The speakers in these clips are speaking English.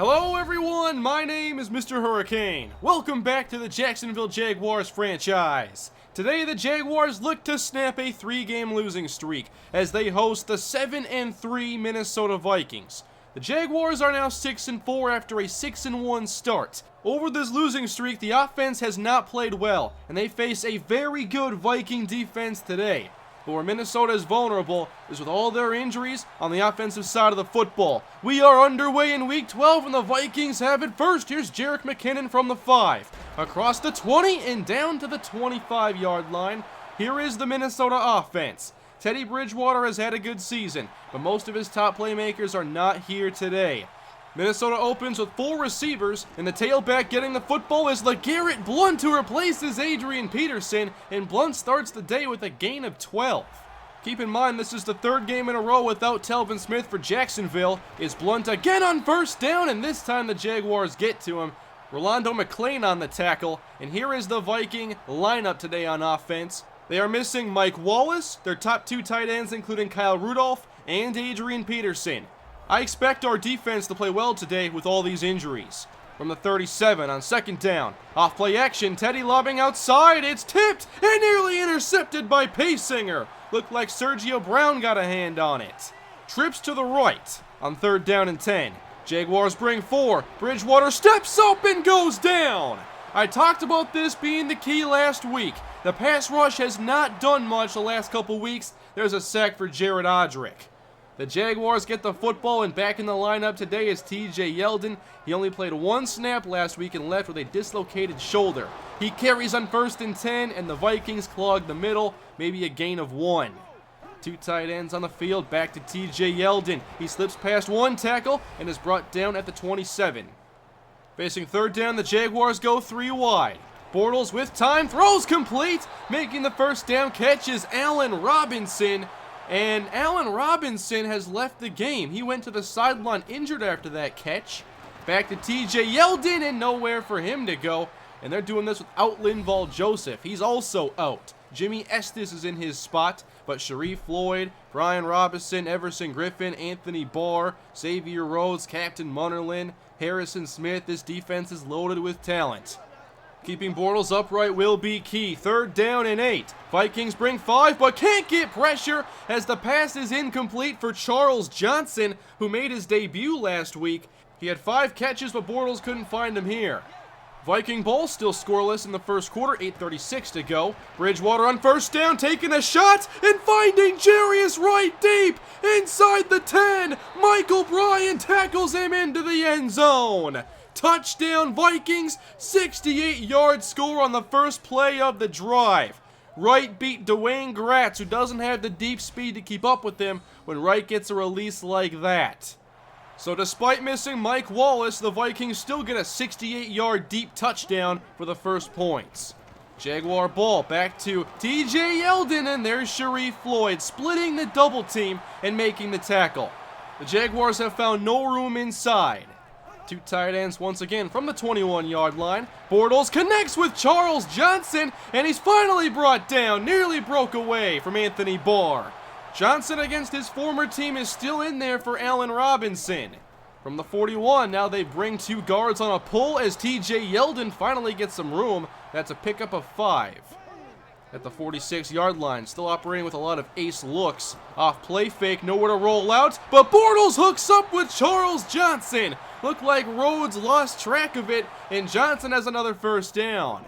Hello everyone, my name is MrHurriicane. Welcome back to the Jacksonville Jaguars franchise. Today the Jaguars look to snap a 3-game losing streak as they host the 7-3 Minnesota Vikings. The Jaguars are now 6-4 after a 6-1 start. Over this losing streak, the offense has not played well, and they face a very good Viking defense today. But where Minnesota is vulnerable is with all their injuries on the offensive side of the football. We are underway in Week 12 and the Vikings have it first. Here's Jerick McKinnon from the 5. Across the 20 and down to the 25-yard line. Here is the Minnesota offense. Teddy Bridgewater has had a good season, but most of his top playmakers are not here today. Minnesota opens with 4 receivers, and the tailback getting the football is LeGarrette Blount, who replaces Adrian Peterson, and Blount starts the day with a gain of 12. Keep in mind, this is the 3rd game in a row without Telvin Smith for Jacksonville. Is Blount again on first down, and this time the Jaguars get to him. Rolando McClain on the tackle, and here is the Viking lineup today on offense. They are missing Mike Wallace, their top 2 tight ends including Kyle Rudolph and Adrian Peterson. I expect our defense to play well today with all these injuries. From the 37 on 2nd down. Off play action, Teddy lobbing outside. It's tipped and nearly intercepted by Paysinger. Looked like Sergio Brown got a hand on it. Trips to the right on 3rd down and 10. Jaguars bring 4. Bridgewater steps up and goes down. I talked about this being the key last week. The pass rush has not done much the last couple weeks. There's a sack for Jared Odrick. The Jaguars get the football, and back in the lineup today is TJ Yeldon. He only played 1 snap last week and left with a dislocated shoulder. He carries on 1st and 10, and the Vikings clog the middle, maybe a gain of 1. 2 tight ends on the field, back to TJ Yeldon. He slips past 1 tackle and is brought down at the 27. Facing 3rd down, the Jaguars go 3 wide. Bortles with time, throws complete. Making the first down catch is Allen Robinson. And Allen Robinson has left the game. He went to the sideline injured after that catch. Back to TJ Yeldon, and nowhere for him to go. And they're doing this without Linval Joseph. He's also out. Jimmy Estes is in his spot, but Sharif Floyd, Brian Robinson, Everson Griffin, Anthony Barr, Xavier Rhodes, Captain Munnerlyn, Harrison Smith. This defense is loaded with talent. Keeping Bortles upright will be key. 3rd down and 8. Vikings bring 5, but can't get pressure as the pass is incomplete for Charles Johnson, who made his debut last week. He had 5 catches, but Bortles couldn't find him here. Viking ball still scoreless in the first quarter, 8:36 to go. Bridgewater on 1st down, taking a shot and finding Jarius Wright deep inside the 10. Michael Bryan tackles him into the end zone. Touchdown Vikings, 68-yard score on the first play of the drive. Wright beat Dwayne Gratz, who doesn't have the deep speed to keep up with him when Wright gets a release like that. So despite missing Mike Wallace, the Vikings still get a 68-yard deep touchdown for the first points. Jaguar ball back to TJ Yeldon, and there's Sharif Floyd splitting the double team and making the tackle. The Jaguars have found no room inside. 2 tight ends once again from the 21-yard line. Bortles connects with Charles Johnson, and he's finally brought down. Nearly broke away from Anthony Barr. Johnson against his former team is still in there for Allen Robinson. From the 41, now they bring 2 guards on a pull as TJ Yeldon finally gets some room. That's a pickup of 5. At the 46-yard line, still operating with a lot of ace looks. Off play fake, nowhere to roll out, but Bortles hooks up with Charles Johnson. Looked like Rhodes lost track of it, and Johnson has another first down.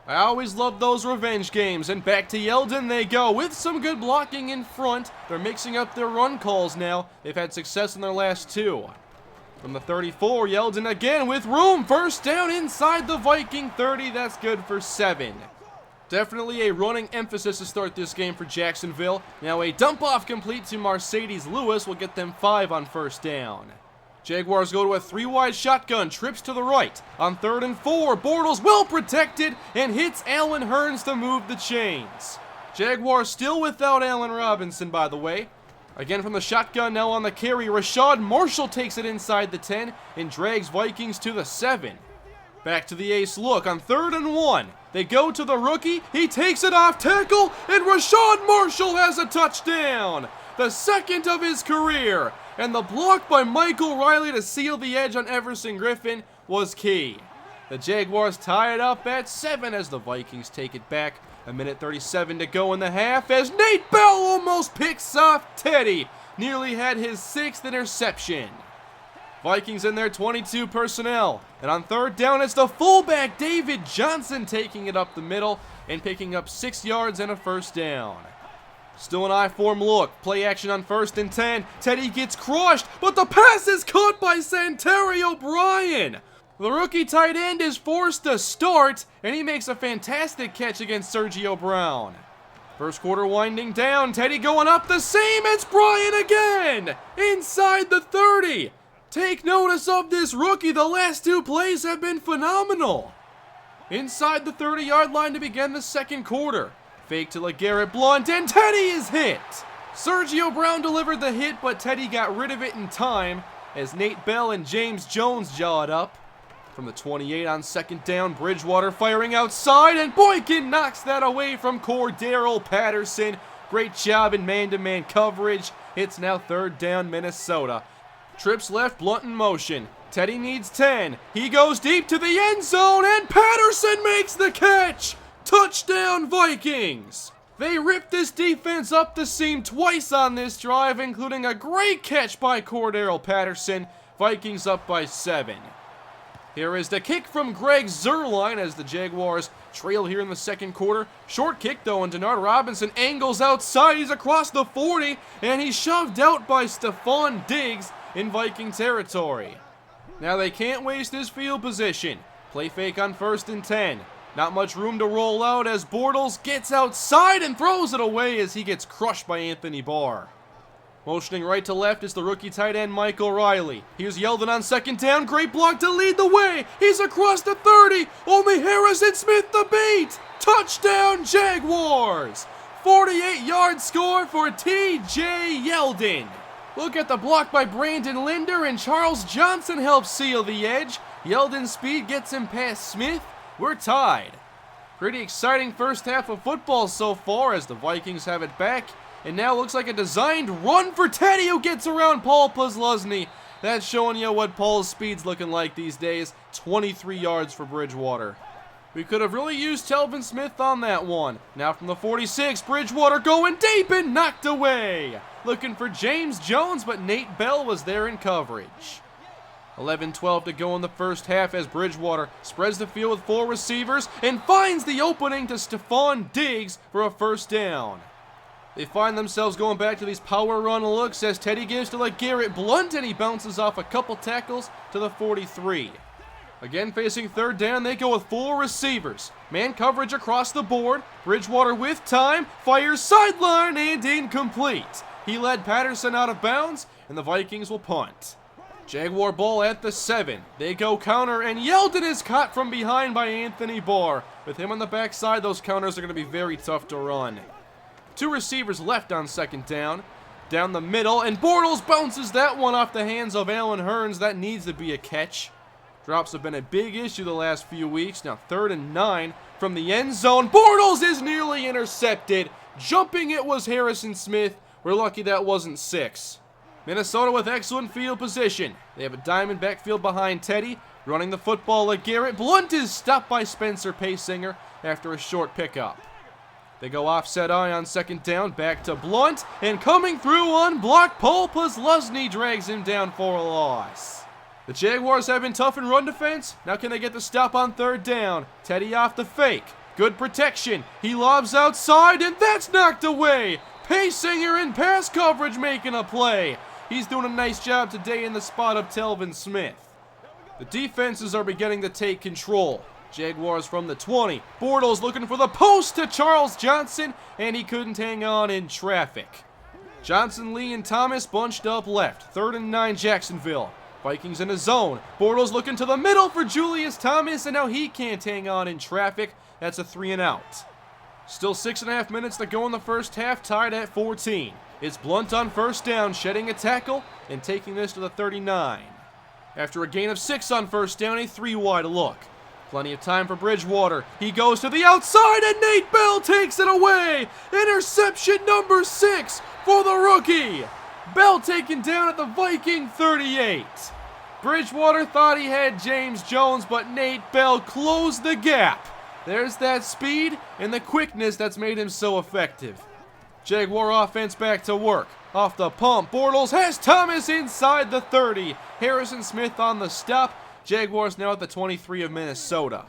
I always love those revenge games, and back to Yeldon they go with some good blocking in front. They're mixing up their run calls now. They've had success in their last 2. From the 34, Yeldon again with room. First down inside the Viking 30. That's good for 7. Definitely a running emphasis to start this game for Jacksonville. Now a dump off complete to Mercedes Lewis will get them 5 on first down. Jaguars go to a 3-wide shotgun, trips to the right. On 3rd and 4, Bortles well protected and hits Allen Hurns to move the chains. Jaguars still without Allen Robinson, by the way. Again from the shotgun, now on the carry, Rashad Marshall takes it inside the 10 and drags Vikings to the 7. Back to the ace look on 3rd and 1. They go to the rookie, he takes it off tackle, and Rashad Marshall has a touchdown! The 2nd of his career, and the block by Michael Riley to seal the edge on Everson Griffin was key. The Jaguars tie it up at 7 as the Vikings take it back. A minute 37 to go in the half as Nate Bell almost picks off Teddy. Nearly had his 6th interception. Vikings in their 22 personnel. And on third down, it's the fullback David Johnson taking it up the middle and picking up 6 yards and a first down. Still an I-form look. Play action on 1st and 10. Teddy gets crushed, but the pass is caught by Santeri O'Brien. The rookie tight end is forced to start, and he makes a fantastic catch against Sergio Brown. First quarter winding down. Teddy going up the seam. It's Bryan again. Inside the 30. Take notice of this rookie. The last 2 plays have been phenomenal. Inside the 30-yard line to begin the second quarter. Fake to LeGarrette Blount, and Teddy is hit. Sergio Brown delivered the hit, but Teddy got rid of it in time as Nate Bell and James Jones jawed up. From the 28 on second down, Bridgewater firing outside, and Boykin knocks that away from Cordarrelle Patterson. Great job in man-to-man coverage. It's now third down, Minnesota. Trips left, Blount in motion. Teddy needs 10. He goes deep to the end zone, and Patterson makes the catch. Touchdown, Vikings. They ripped this defense up the seam twice on this drive, including a great catch by Cordarrelle Patterson. Vikings up by 7. Here is the kick from Greg Zuerlein as the Jaguars trail here in the second quarter. Short kick though, and Denard Robinson angles outside. He's across the 40, and he's shoved out by Stephon Diggs in Viking territory. Now they can't waste this field position. Play fake on 1st and 10. Not much room to roll out as Bortles gets outside and throws it away as he gets crushed by Anthony Barr. Motioning right to left is the rookie tight end Michael Riley. Here's Yeldon on second down. Great block to lead the way. He's across the 30. Only Harrison Smith the beat. Touchdown Jaguars. 48-yard score for T.J. Yeldon. Look at the block by Brandon Linder, and Charles Johnson helps seal the edge. Yeldon's speed gets him past Smith. We're tied. Pretty exciting first half of football so far as the Vikings have it back. And now looks like a designed run for Teddy, who gets around Paul Posluszny. That's showing you what Paul's speed's looking like these days. 23 yards for Bridgewater. We could have really used Telvin Smith on that one. Now from the 46, Bridgewater going deep and knocked away. Looking for James Jones, but Nate Bell was there in coverage. 11-12 to go in the first half as Bridgewater spreads the field with 4 receivers and finds the opening to Stephon Diggs for a first down. They find themselves going back to these power run looks as Teddy gives to LeGarrette Blount, and he bounces off a couple tackles to the 43. Again facing third down, they go with 4 receivers. Man coverage across the board. Bridgewater with time, fires sideline and incomplete. He led Patterson out of bounds, and the Vikings will punt. Jaguar ball at the 7. They go counter, and Yeldon is caught from behind by Anthony Barr. With him on the backside, those counters are going to be very tough to run. 2 receivers left on second down. Down the middle, and Bortles bounces that one off the hands of Allen Hurns. That needs to be a catch. Drops have been a big issue the last few weeks. Now 3rd and 9 from the end zone. Bortles is nearly intercepted. Jumping it was Harrison Smith. We're lucky that wasn't 6. Minnesota with excellent field position. They have a diamond backfield behind Teddy. Running the football, LeGarrette Blount is stopped by Spencer Paysinger after a short pickup. They go offset eye on second down, back to Blount, and coming through unblocked, Paul Posluszny drags him down for a loss. The Jaguars have been tough in run defense. Now can they get the stop on third down? Teddy off the fake. Good protection. He lobs outside, and that's knocked away. Paysinger in pass coverage making a play. He's doing a nice job today in the spot of Telvin Smith. The defenses are beginning to take control. Jaguars from the 20. Bortles looking for the post to Charles Johnson, and he couldn't hang on in traffic. Johnson, Lee, and Thomas bunched up left. 3rd and 9 Jacksonville. Vikings in a zone. Bortles looking to the middle for Julius Thomas, and now he can't hang on in traffic. That's a 3 and out. Still 6.5 minutes to go in the first half, tied at 14. It's Blount on first down, shedding a tackle and taking this to the 39. After a gain of 6 on first down, a 3-wide look. Plenty of time for Bridgewater. He goes to the outside, and Nate Bell takes it away. Interception number 6 for the rookie. Bell taken down at the Viking 38. Bridgewater thought he had James Jones, but Nate Bell closed the gap. There's that speed and the quickness that's made him so effective. Jaguar offense back to work. Off the pump, Bortles has Thomas inside the 30. Harrison Smith on the stop. Jaguars now at the 23 of Minnesota.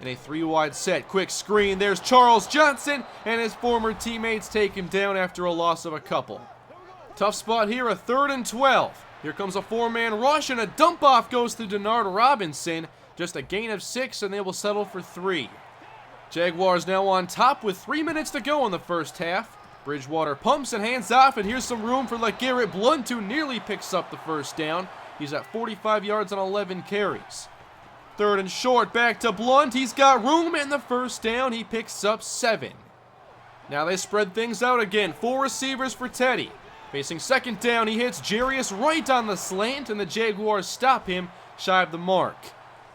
In a 3-wide set, quick screen, there's Charles Johnson, and his former teammates take him down after a loss of a couple. Tough spot here, a 3rd and 12. Here comes a 4-man rush, and a dump-off goes to Denard Robinson. Just a gain of 6, and they will settle for 3. Jaguars now on top with 3 minutes to go in the first half. Bridgewater pumps and hands off, and here's some room for LeGarrette Blount, who nearly picks up the first down. He's at 45 yards on 11 carries. 3rd and short, back to Blount. He's got room, and the first down, he picks up 7. Now they spread things out again. 4 receivers for Teddy. Facing 2nd down, he hits Jarius right on the slant, and the Jaguars stop him shy of the mark.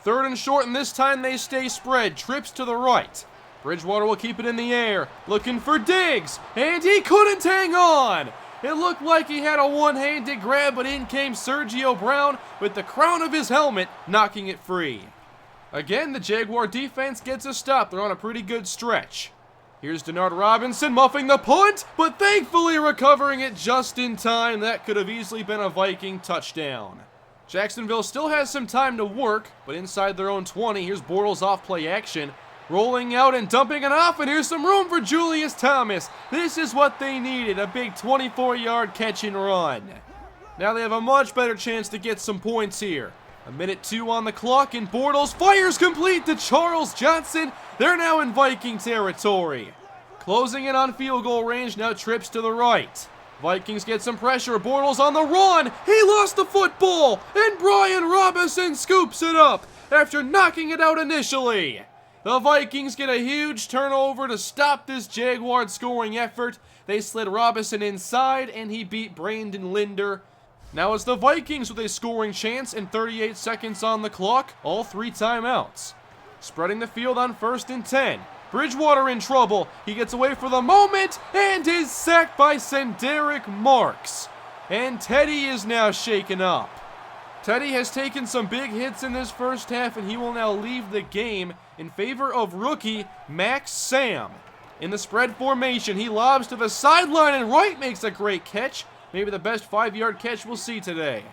3rd and short, and this time they stay spread. Trips to the right. Bridgewater will keep it in the air, looking for Diggs, and he couldn't hang on. It looked like he had a one-handed grab, but in came Sergio Brown with the crown of his helmet, knocking it free. Again, the Jaguar defense gets a stop. They're on a pretty good stretch. Here's Denard Robinson muffing the punt, but thankfully recovering it just in time. That could have easily been a Viking touchdown. Jacksonville still has some time to work, but inside their own 20, here's Bortles off play action. Rolling out and dumping it off, and here's some room for Julius Thomas. This is what they needed, a big 24-yard catch and run. Now they have a much better chance to get some points here. 1:02 on the clock, and Bortles fires complete to Charles Johnson. They're now in Viking territory. Closing in on field goal range, now trips to the right. Vikings get some pressure, Bortles on the run. He lost the football, and Brian Robinson scoops it up after knocking it out initially. The Vikings get a huge turnover to stop this Jaguar scoring effort. They slid Robinson inside, and he beat Brandon Linder. Now it's the Vikings with a scoring chance and 38 seconds on the clock, all 3 timeouts. Spreading the field on 1st and 10. Bridgewater in trouble. He gets away for the moment and is sacked by Senderick Marks. And Teddy is now shaken up. Teddy has taken some big hits in this first half, and he will now leave the game in favor of rookie Max Sam. In the spread formation, he lobs to the sideline, and Wright makes a great catch. Maybe the best 5-yard catch we'll see today.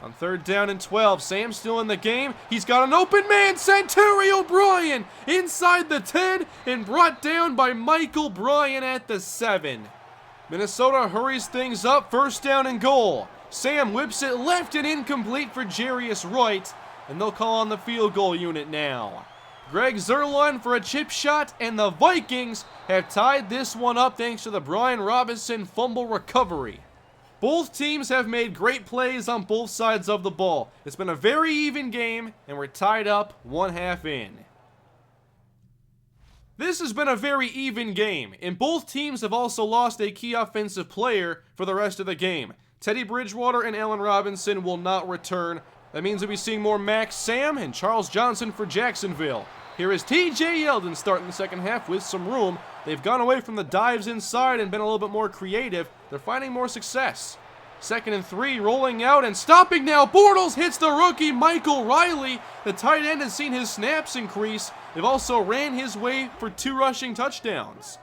On 3rd down and 12, Sam still in the game. He's got an open man, Santario Bryan, inside the 10 and brought down by Michael Bryan at the 7. Minnesota hurries things up, 1st down and goal. Sam whips it left and incomplete for Jarius Wright, and they'll call on the field goal unit now. Greg Zuerlein for a chip shot, and the Vikings have tied this one up thanks to the Brian Robinson fumble recovery. Both teams have made great plays on both sides of the ball. It's been a very even game, and we're tied up 1/2 in. This has been a very even game, and both teams have also lost a key offensive player for the rest of the game. Teddy Bridgewater and Allen Robinson will not return. That means we'll be seeing more Max Sam and Charles Johnson for Jacksonville. Here is TJ Yeldon starting the second half with some room. They've gone away from the dives inside and been a little bit more creative. They're finding more success. 2nd and 3, rolling out and stopping now. Bortles hits the rookie Michael Riley. The tight end has seen his snaps increase. They've also ran his way for 2 rushing touchdowns.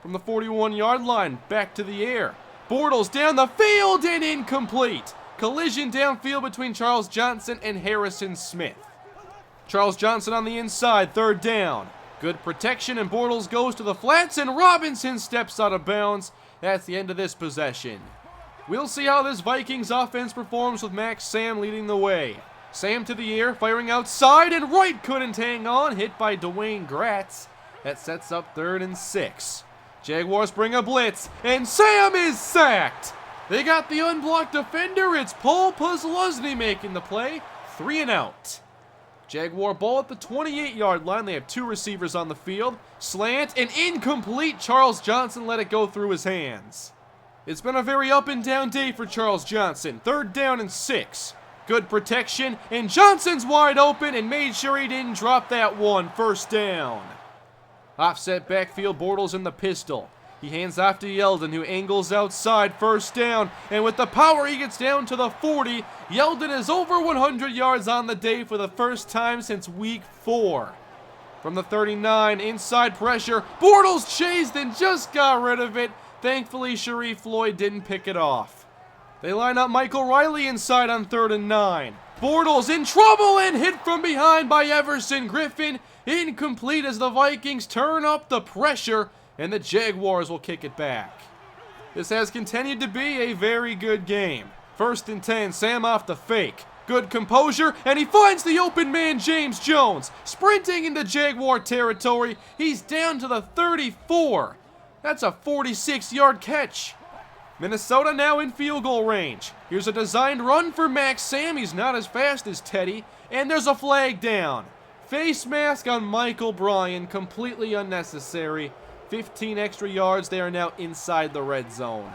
From the 41-yard line, back to the air. Bortles down the field and incomplete. Collision downfield between Charles Johnson and Harrison Smith. Charles Johnson on the inside, 3rd down. Good protection, and Bortles goes to the flats, and Robinson steps out of bounds. That's the end of this possession. We'll see how this Vikings offense performs with Max Sam leading the way. Sam to the air, firing outside, and Wright couldn't hang on, hit by Dwayne Gratz. That sets up 3rd and 6. Jaguars bring a blitz, and Sam is sacked. They got the unblocked defender. It's Paul Puzzlesny making the play. 3 and out. Jaguar ball at the 28-yard line. They have 2 receivers on the field. Slant and incomplete. Charles Johnson let it go through his hands. It's been a very up and down day for Charles Johnson. 3rd down and 6. Good protection, and Johnson's wide open and made sure he didn't drop that one. 1st down. Offset backfield, Bortles in the pistol. He hands off to Yeldon, who angles outside, first down, and with the power he gets down to the 40. Yeldon is over 100 yards on the day for the first time since week 4. From the 39, inside pressure, Bortles chased and just got rid of it. Thankfully, Sharif Floyd didn't pick it off. They line up Michael Riley inside on 3rd and 9. Bortles in trouble and hit from behind by Everson Griffin. Incomplete as the Vikings turn up the pressure, and the Jaguars will kick it back. This has continued to be a very good game. 1st and 10, Sam off the fake. Good composure, and he finds the open man, James Jones. Sprinting into Jaguar territory, he's down to the 34. That's a 46-yard catch. Minnesota now in field goal range. Here's a designed run for Max Sam. He's not as fast as Teddy, and there's a flag down. Face mask on Michael Bryan, completely unnecessary. 15 extra yards, they are now inside the red zone.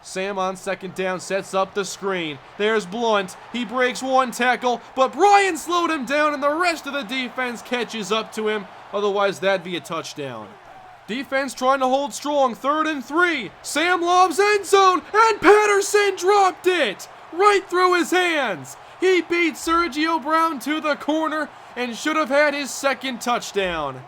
Sam on 2nd down sets up the screen. There's Blunt. He breaks one tackle, but Bryan slowed him down and the rest of the defense catches up to him. Otherwise, that'd be a touchdown. Defense trying to hold strong. 3rd and 3. Sam lobs end zone, and Patterson dropped it right through his hands. He beat Sergio Brown to the corner and should have had his 2nd touchdown.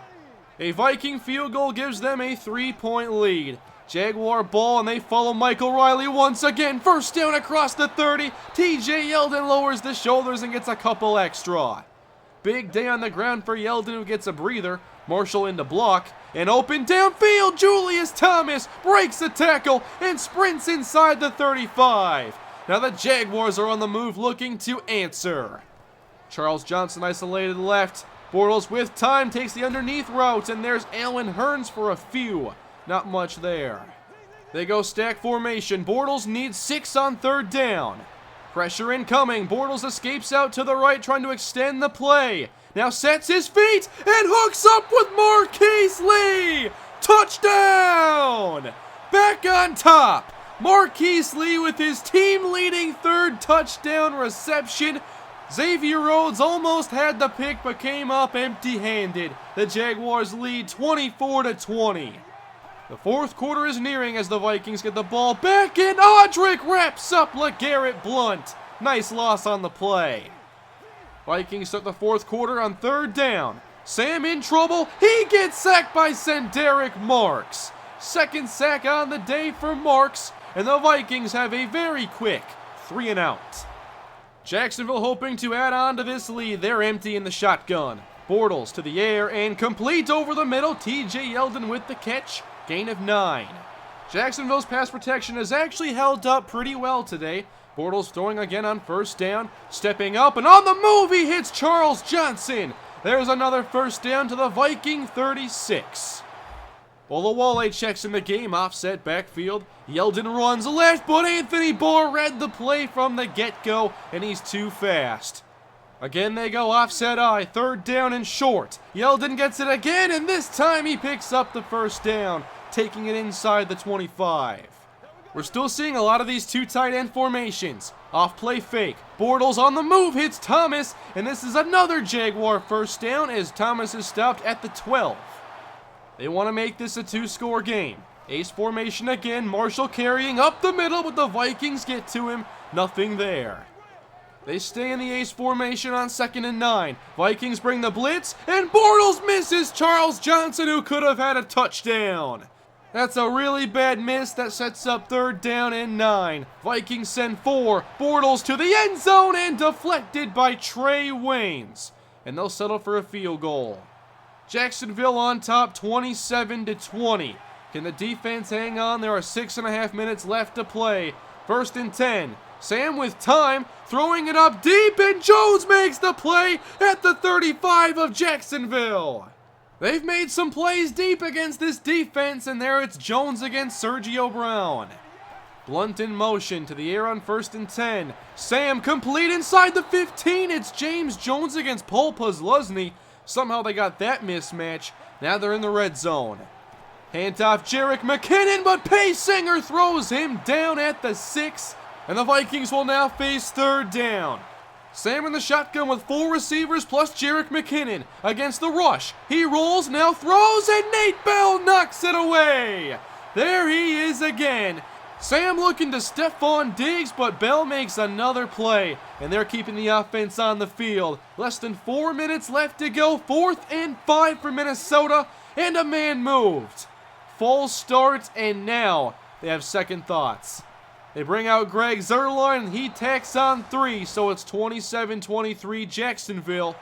A Viking field goal gives them a 3-point lead. Jaguar ball, and they follow Michael Riley once again. First down across the 30. TJ Yeldon lowers the shoulders and gets a couple extra. Big day on the ground for Yeldon, who gets a breather. Marshall into block. And open downfield, Julius Thomas breaks the tackle and sprints inside the 35. Now the Jaguars are on the move looking to answer. Charles Johnson isolated left. Bortles with time takes the underneath route, and there's Allen Hurns for a few. Not much there. They go stack formation. Bortles needs 6 on 3rd down. Pressure incoming. Bortles escapes out to the right, trying to extend the play. Now sets his feet and hooks up with Marquise Lee. Touchdown! Back on top. Marquise Lee with his team-leading 3rd touchdown reception. Xavier Rhodes almost had the pick but came up empty-handed. The Jaguars lead 24-20. The 4th quarter is nearing as the Vikings get the ball back, and Audric wraps up LeGarrette Blount. Nice loss on the play. Vikings start the 4th quarter on 3rd down. Sam in trouble. He gets sacked by Senderick Marks. 2nd sack on the day for Marks, and the Vikings have a very quick 3 and out. Jacksonville hoping to add on to this lead. They're empty in the shotgun. Bortles to the air and complete over the middle. TJ Yeldon with the catch. Gain of 9. Jacksonville's pass protection has actually held up pretty well today. Bortles throwing again on 1st down. Stepping up and on the move, he hits Charles Johnson. There's another 1st down to the Viking 36. Olawale checks in the game, offset backfield. Yeldon runs left, but Anthony Barr read the play from the get-go, and he's too fast. Again they go offset I, 3rd down and short. Yeldon gets it again, and this time he picks up the 1st down, taking it inside the 25. We're still seeing a lot of these 2 tight end formations. Off-play fake. Bortles on the move hits Thomas, and this is another Jaguar 1st down as Thomas is stopped at the 12. They want to make this a 2-score game. Ace formation again, Marshall carrying up the middle, but the Vikings get to him. Nothing there. They stay in the ace formation on 2nd and 9. Vikings bring the blitz, and Bortles misses Charles Johnson, who could have had a touchdown. That's a really bad miss that sets up 3rd down and 9. Vikings send 4. Bortles to the end zone and deflected by Trey Waynes. And they'll settle for a field goal. Jacksonville on top 27-20. Can the defense hang on? There are 6.5 minutes left to play. 1st and 10. Sam with time, throwing it up deep, and Jones makes the play at the 35 of Jacksonville. They've made some plays deep against this defense, and there it's Jones against Sergio Brown. Blunt in motion to the air on 1st and 10. Sam complete inside the 15. It's James Jones against Paul Posluszny. Somehow they got that mismatch. Now they're in the red zone. Handoff Jerick McKinnon, but Paysinger throws him down at the 6. And the Vikings will now face 3rd down. Sam in the shotgun with 4 receivers plus Jerick McKinnon against the rush. He rolls, now throws, and Nate Bell knocks it away. There he is again. Sam looking to Stephon Diggs, but Bell makes another play, and they're keeping the offense on the field. Less than 4 minutes left to go. 4th and 5 for Minnesota, and a man moved. Full start, and now they have second thoughts. They bring out Greg Zuerlein, and he tacks on 3, so it's 27-23 Jacksonville.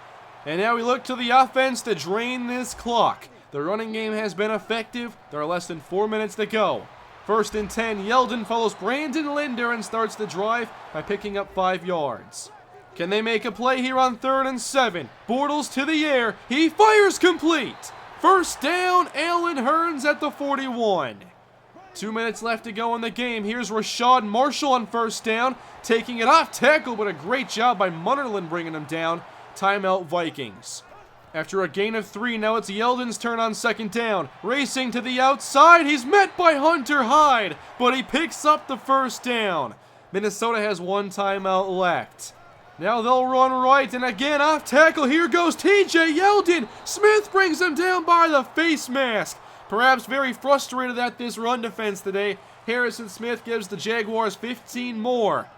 And now we look to the offense to drain this clock. The running game has been effective. There are less than 4 minutes to go. 1st and 10, Yeldon follows Brandon Linder and starts the drive by picking up 5 yards. Can they make a play here on 3rd and 7? Bortles to the air. He fires complete. 1st down, Allen Hurns at the 41. 2 minutes left to go in the game. Here's Rashad Marshall on 1st down, taking it off tackle, but a great job by Munnerlyn bringing him down. Timeout Vikings. After a gain of 3, now it's Yeldon's turn on 2nd down. Racing to the outside, he's met by Hunter Hyde, but he picks up the 1st down. Minnesota has 1 timeout left. Now they'll run right, and again off tackle, here goes TJ Yeldon. Smith brings him down by the face mask. Perhaps very frustrated at this run defense today, Harrison Smith gives the Jaguars 15 more.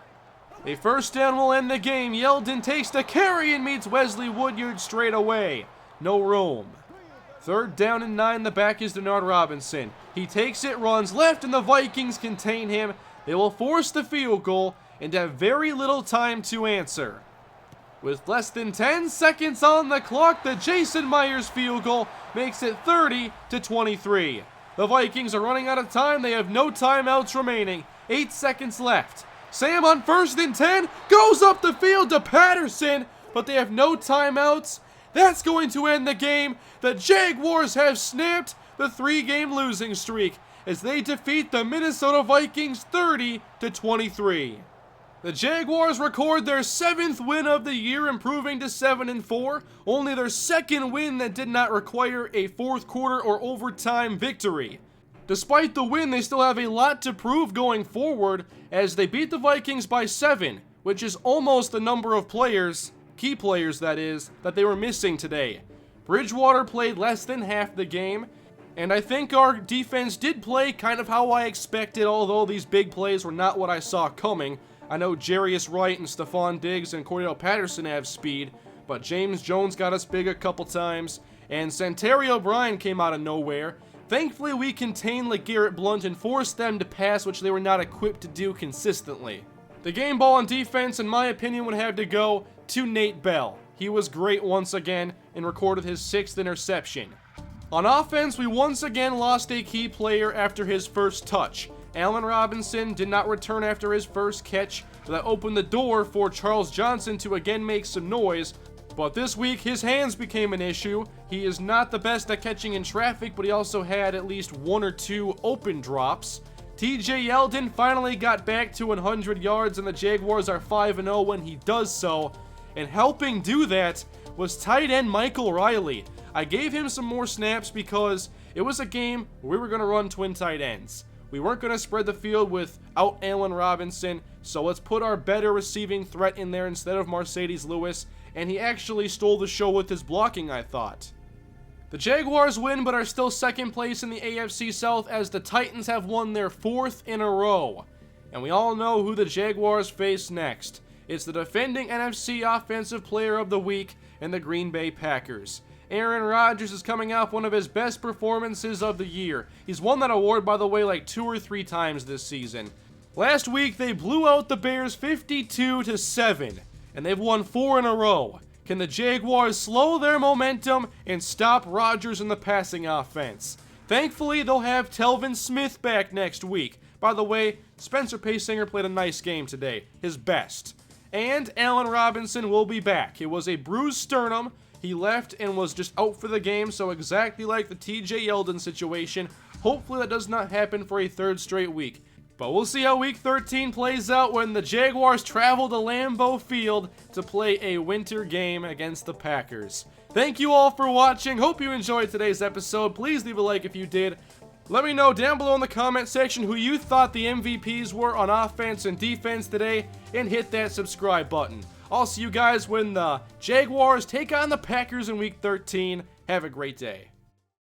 A 1st down will end the game. Yeldon takes the carry and meets Wesley Woodyard straight away. No room. 3rd down and 9. The back is Denard Robinson. He takes it, runs left, and the Vikings contain him. They will force the field goal and have very little time to answer. With less than 10 seconds on the clock, the Jason Myers field goal makes it 30-23. The Vikings are running out of time. They have no timeouts remaining. 8 seconds left. Sam on 1st and 10 goes up the field to Patterson, but they have no timeouts. That's going to end the game. The Jaguars have snapped the 3-game losing streak as they defeat the Minnesota Vikings 30-23. The Jaguars record their 7th win of the year, improving to 7-4, only their 2nd win that did not require a 4th quarter or overtime victory. Despite the win, they still have a lot to prove going forward as they beat the Vikings by 7, which is almost the number of players, key players that is, that they were missing today. Bridgewater played less than half the game, and I think our defense did play kind of how I expected, although these big plays were not what I saw coming. I know Jarius Wright and Stephon Diggs and Cordell Patterson have speed, but James Jones got us big a couple times, and Santario Bryan came out of nowhere. Thankfully, we contained LeGarrette Blount and forced them to pass, which they were not equipped to do consistently. The game ball on defense, in my opinion, would have to go to Nate Bell. He was great once again and recorded his 6th interception. On offense, we once again lost a key player after his first touch. Allen Robinson did not return after his first catch, so that opened the door for Charles Johnson to again make some noise. But this week, his hands became an issue. He is not the best at catching in traffic, but he also had at least 1 or 2 open drops. TJ Yeldon finally got back to 100 yards, and the Jaguars are 5-0 when he does so. And helping do that was tight end Michael Riley. I gave him some more snaps because it was a game where we were going to run twin tight ends. We weren't going to spread the field without Allen Robinson, so let's put our better receiving threat in there instead of Mercedes Lewis. And he actually stole the show with his blocking, I thought. The Jaguars win, but are still 2nd place in the AFC South as the Titans have won their 4th in a row. And we all know who the Jaguars face next. It's the defending NFC Offensive Player of the Week and the Green Bay Packers. Aaron Rodgers is coming off one of his best performances of the year. He's won that award, by the way, like 2 or 3 times this season. Last week, they blew out the Bears 52-7. And they've won 4 in a row. Can the Jaguars slow their momentum and stop Rodgers in the passing offense? Thankfully, they'll have Telvin Smith back next week. By the way, Spencer Paysinger played a nice game today, his best. And Allen Robinson will be back. It was a bruised sternum. He left and was just out for the game, so exactly like the TJ Yeldon situation. Hopefully that does not happen for a 3rd straight week. But we'll see how Week 13 plays out when the Jaguars travel to Lambeau Field to play a winter game against the Packers. Thank you all for watching. Hope you enjoyed today's episode. Please leave a like if you did. Let me know down below in the comment section who you thought the MVPs were on offense and defense today, and hit that subscribe button. I'll see you guys when the Jaguars take on the Packers in Week 13. Have a great day.